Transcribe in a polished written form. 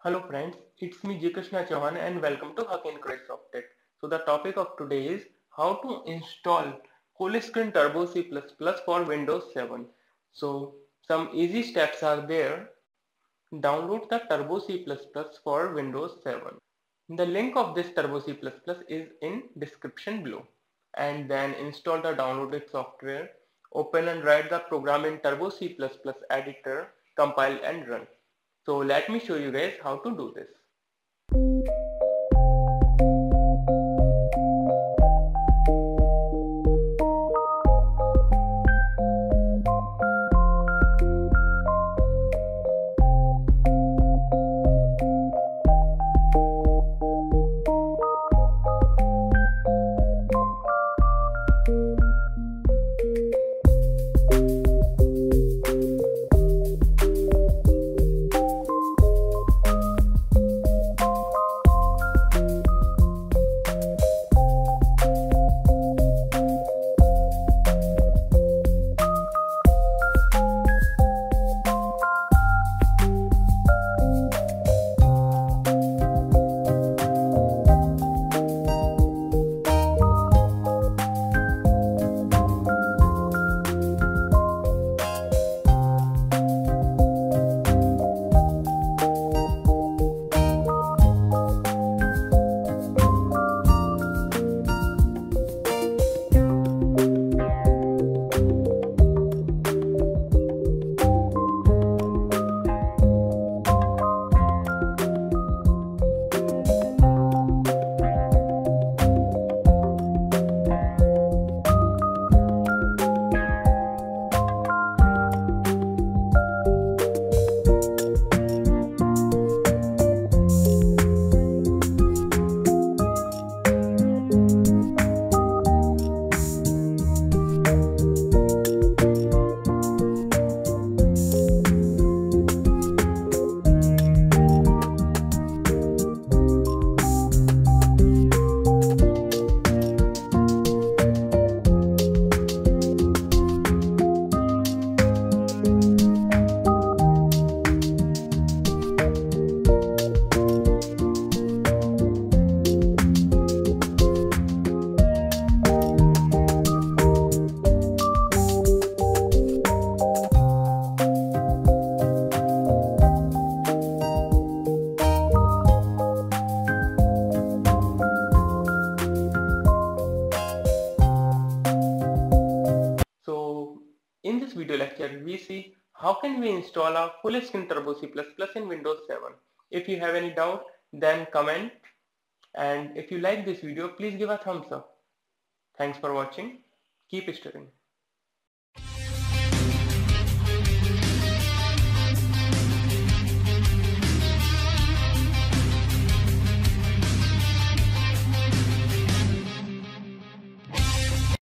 Hello friends, it's me G Krishna Chauhan and welcome to Hack Encourage Software. So the topic of today is how to install full screen Turbo C++ for Windows 7. So some easy steps are there. Download the Turbo C++ for Windows 7. The link of this Turbo C++ is in description below. And then install the downloaded software. Open and write the program in Turbo C++ editor, compile and run. So let me show you guys how to do this. So in this video lecture we see how can we install a full screen Turbo C++ in Windows 7. If you have any doubt then comment, and if you like this video please give a thumbs up. Thanks for watching. Keep studying.